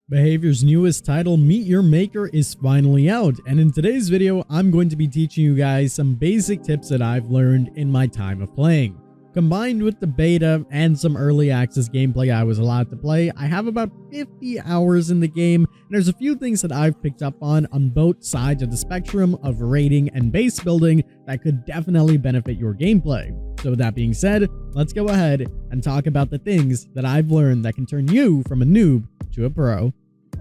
Behavior's newest title, Meet Your Maker, is finally out, and in today's video, I'm going to be teaching you guys some basic tips that I've learned in my time of playing. Combined with the beta and some early access gameplay I was allowed to play, I have about 50 hours in the game, and there's a few things that I've picked up on both sides of the spectrum of raiding and base building that could definitely benefit your gameplay. So with that being said, let's go ahead and talk about the things that I've learned that can turn you from a noob to a pro.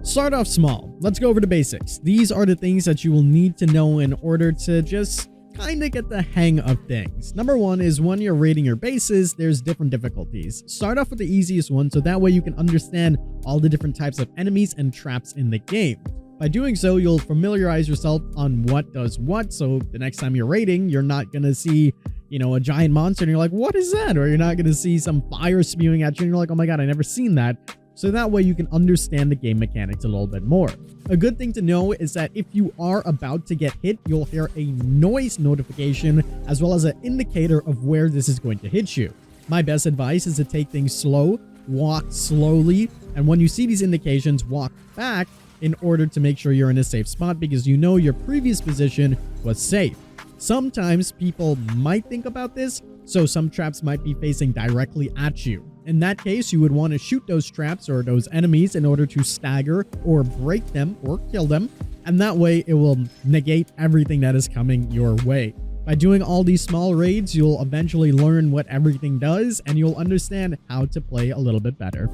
Start off small. Let's go over the basics. These are the things that you will need to know in order to just kind of get the hang of things. Number one is when you're raiding your bases, there's different difficulties. Start off with the easiest one so that way you can understand all the different types of enemies and traps in the game. By doing so, you'll familiarize yourself on what does what, so the next time you're raiding, you're not going to see, a giant monster and you're like, what is that? Or you're not going to see some fire spewing at you and you're like, oh my god, I never seen that. So that way you can understand the game mechanics a little bit more. A good thing to know is that if you are about to get hit, you'll hear a noise notification as well as an indicator of where this is going to hit you. My best advice is to take things slow, walk slowly, and when you see these indications, walk back in order to make sure you're in a safe spot because you know your previous position was safe. Sometimes people might think about this, so some traps might be facing directly at you. In that case, you would want to shoot those traps or those enemies in order to stagger or break them or kill them, and that way it will negate everything that is coming your way. By doing all these small raids, you'll eventually learn what everything does and you'll understand how to play a little bit better.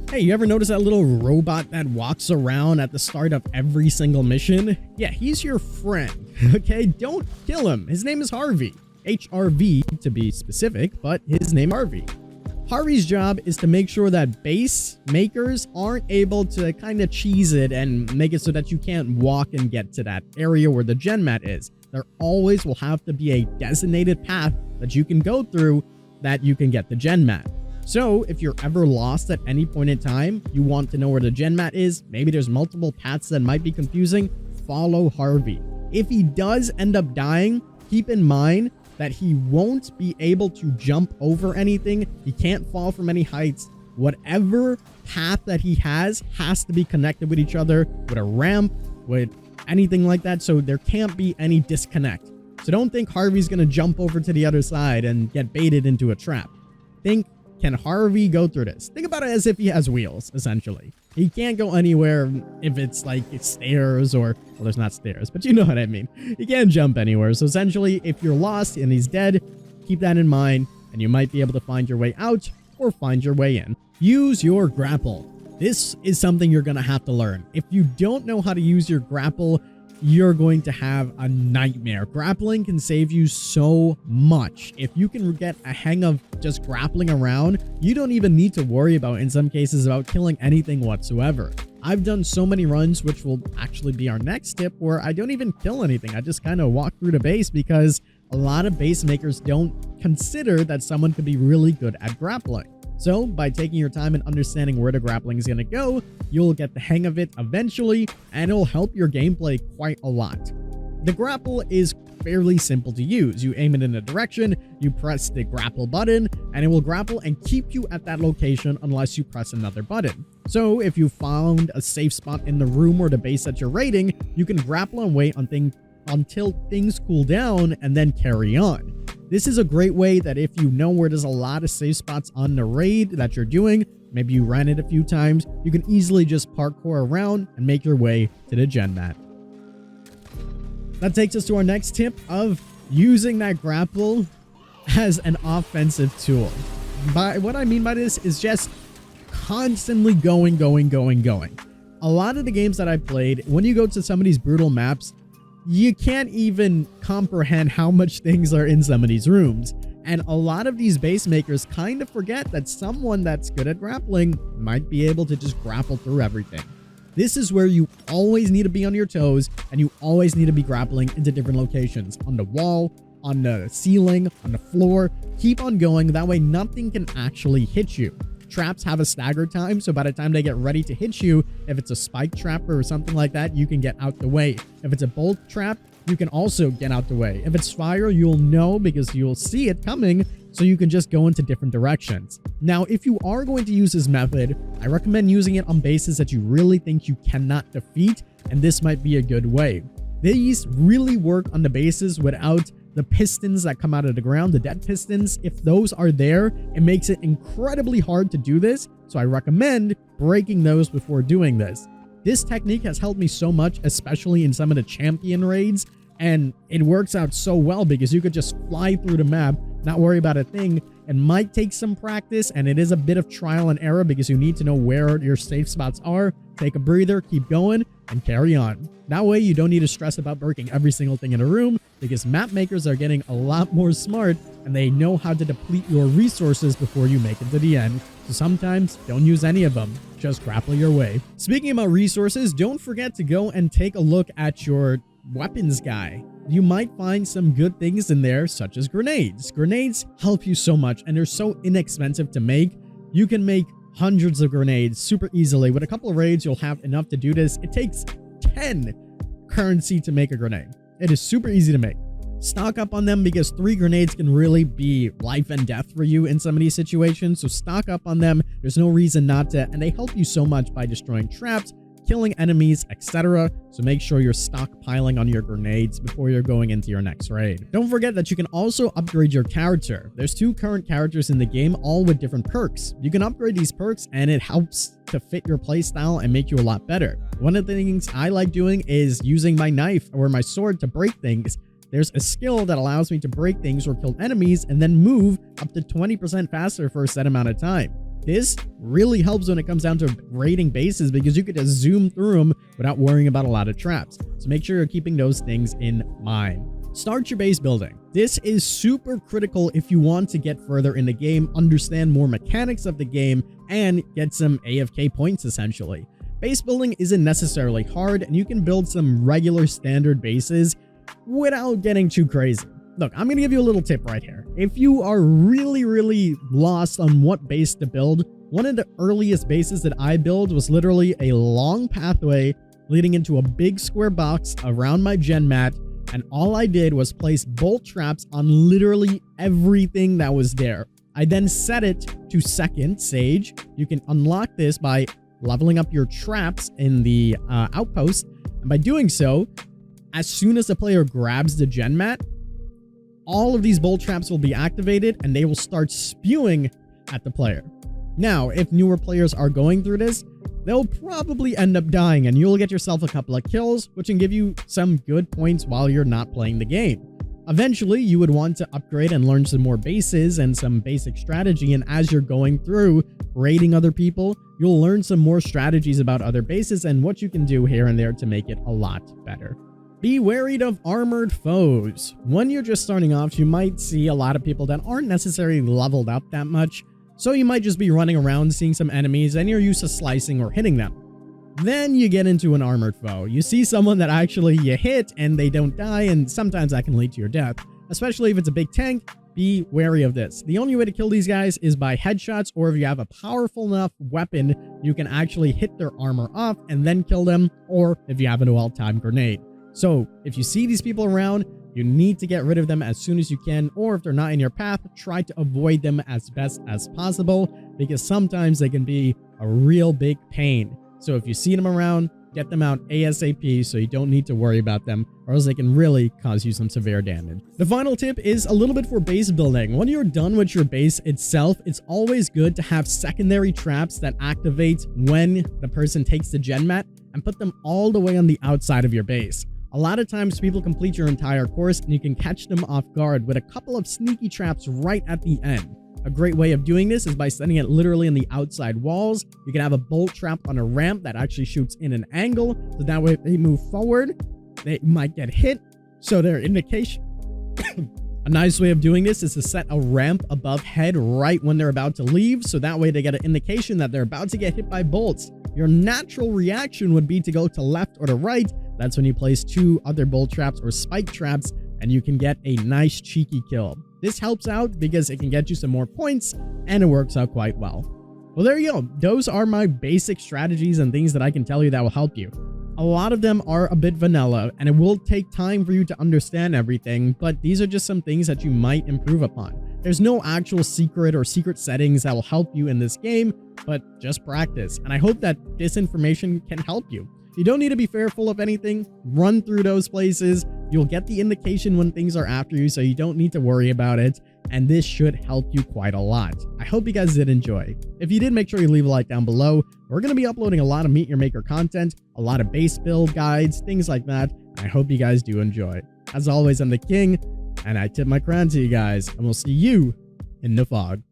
Hey, you ever notice that little robot that walks around at the start of every single mission? Yeah, he's your friend, okay? Don't kill him. His name is Harvey. HRV to be specific, but his name Harvey. Harvey's job is to make sure that base makers aren't able to kind of cheese it and make it so that you can't walk and get to that area where the gen mat is. There always will have to be a designated path that you can go through that you can get the gen mat. So if you're ever lost at any point in time, you want to know where the gen mat is, maybe there's multiple paths that might be confusing, follow Harvey. If he does end up dying, keep in mind that he won't be able to jump over anything. He can't fall from any heights. Whatever path that he has to be connected with each other, with a ramp, with anything like that, so there can't be any disconnect. So don't think Harvey's gonna jump over to the other side and get baited into a trap. Think, can Harvey go through this? Think about it as if he has wheels, essentially. He can't go anywhere if it's like stairs or, well, there's not stairs, but you know what I mean. He can't jump anywhere. So essentially, if you're lost and he's dead, keep that in mind and you might be able to find your way out or find your way in. Use your grapple. This is something you're going to have to learn. If you don't know how to use your grapple, you're going to have a nightmare. Grappling can save you so much. If you can get a hang of just grappling around, you don't even need to worry about, in some cases, about killing anything whatsoever. I've done so many runs, which will actually be our next tip, where I don't even kill anything. I just kind of walk through the base because a lot of base makers don't consider that someone could be really good at grappling. So by taking your time and understanding where the grappling is going to go, you'll get the hang of it eventually, and it'll help your gameplay quite a lot. The grapple is fairly simple to use. You aim it in a direction, you press the grapple button, and it will grapple and keep you at that location unless you press another button. So if you found a safe spot in the room or the base that you're raiding, you can grapple and wait until things cool down and then carry on. This is a great way that if you know where there's a lot of safe spots on the raid that you're doing, maybe you ran it a few times, you can easily just parkour around and make your way to the gen mat. That takes us to our next tip of using that grapple as an offensive tool. What I mean by this is just constantly going. A lot of the games that I played, when you go to some of these brutal maps, you can't even comprehend how much things are in some of these rooms. And a lot of these base makers kind of forget that someone that's good at grappling might be able to just grapple through everything. This is where you always need to be on your toes and you always need to be grappling into different locations. On the wall, on the ceiling, on the floor. Keep on going. That way nothing can actually hit you. Traps have a stagger time, so by the time they get ready to hit you, if it's a spike trap or something like that, you can get out the way. If it's a bolt trap, you can also get out the way. If it's fire, you'll know because you'll see it coming, so you can just go into different directions. Now, if you are going to use this method, I recommend using it on bases that you really think you cannot defeat, and this might be a good way. These really work on the bases without the pistons that come out of the ground, the dead pistons. If those are there, it makes it incredibly hard to do this, so I recommend breaking those before doing this. This technique has helped me so much, especially in some of the champion raids, and it works out so well because you could just fly through the map, not worry about a thing. It might take some practice, and it is a bit of trial and error because you need to know where your safe spots are. Take a breather, keep going, and carry on. That way you don't need to stress about breaking every single thing in a room, because map makers are getting a lot more smart and they know how to deplete your resources before you make it to the end. So sometimes don't use any of them, just grapple your way. Speaking about resources, don't forget to go and take a look at your weapons guy. You might find some good things in there, such as grenades. Grenades help you so much, and they're so inexpensive to make. You can make hundreds of grenades super easily. With a couple of raids, you'll have enough to do this. It takes 10 currency to make a grenade. It is super easy to make. Stock up on them because 3 grenades can really be life and death for you in some of these situations. So stock up on them. There's no reason not to, and they help you so much by destroying traps, killing enemies, etc. So make sure you're stockpiling on your grenades before you're going into your next raid. Don't forget that you can also upgrade your character. There's 2 current characters in the game, all with different perks. You can upgrade these perks and it helps to fit your playstyle and make you a lot better. One of the things I like doing is using my knife or my sword to break things. There's a skill that allows me to break things or kill enemies and then move up to 20% faster for a set amount of time. This really helps when it comes down to raiding bases because you could just zoom through them without worrying about a lot of traps. So make sure you're keeping those things in mind. Start your base building. This is super critical if you want to get further in the game, understand more mechanics of the game, and get some AFK points essentially. Base building isn't necessarily hard, and you can build some regular standard bases without getting too crazy. Look, I'm going to give you a little tip right here. If you are really lost on what base to build, one of the earliest bases that I built was literally a long pathway leading into a big square box around my gen mat, and all I did was place bolt traps on literally everything that was there. I then set it to second sage. You can unlock this by leveling up your traps in the outpost, and by doing so, as soon as the player grabs the gen mat, all of these bolt traps will be activated and they will start spewing at the player. Now, if newer players are going through this, they'll probably end up dying and you'll get yourself a couple of kills, which can give you some good points while you're not playing the game. Eventually, you would want to upgrade and learn some more bases and some basic strategy, and as you're going through raiding other people, you'll learn some more strategies about other bases and what you can do here and there to make it a lot better. Be wary of armored foes. When you're just starting off, you might see a lot of people that aren't necessarily leveled up that much, so you might just be running around seeing some enemies and you're used to slicing or hitting them. Then you get into an armored foe. You see someone that actually you hit and they don't die, and sometimes that can lead to your death. Especially if it's a big tank, be wary of this. The only way to kill these guys is by headshots, or if you have a powerful enough weapon, you can actually hit their armor off and then kill them, or if you have an well-timed grenade. So if you see these people around, you need to get rid of them as soon as you can, or if they're not in your path, try to avoid them as best as possible because sometimes they can be a real big pain. So if you see them around, get them out ASAP so you don't need to worry about them, or else they can really cause you some severe damage. The final tip is a little bit for base building. When you're done with your base itself, it's always good to have secondary traps that activate when the person takes the gen mat and put them all the way on the outside of your base. A lot of times people complete your entire course and you can catch them off guard with a couple of sneaky traps right at the end. A great way of doing this is by setting it literally on the outside walls. You can have a bolt trap on a ramp that actually shoots in an angle, so that way if they move forward, they might get hit, so their indication. A nice way of doing this is to set a ramp above head right when they're about to leave, so that way they get an indication that they're about to get hit by bolts. Your natural reaction would be to go to left or to right. That's when you place 2 other bolt traps or spike traps and you can get a nice cheeky kill. This helps out because it can get you some more points and it works out quite well. Well, there you go. Those are my basic strategies and things that I can tell you that will help you. A lot of them are a bit vanilla and it will take time for you to understand everything, but these are just some things that you might improve upon. There's no actual secret or secret settings that will help you in this game, but just practice. And I hope that this information can help you. You don't need to be fearful of anything. Run through those places. You'll get the indication when things are after you, so you don't need to worry about it. And this should help you quite a lot. I hope you guys did enjoy. If you did, make sure you leave a like down below. We're going to be uploading a lot of Meet Your Maker content, a lot of base build guides, things like that. I hope you guys do enjoy. As always, I'm the King, and I tip my crown to you guys, and we'll see you in the fog.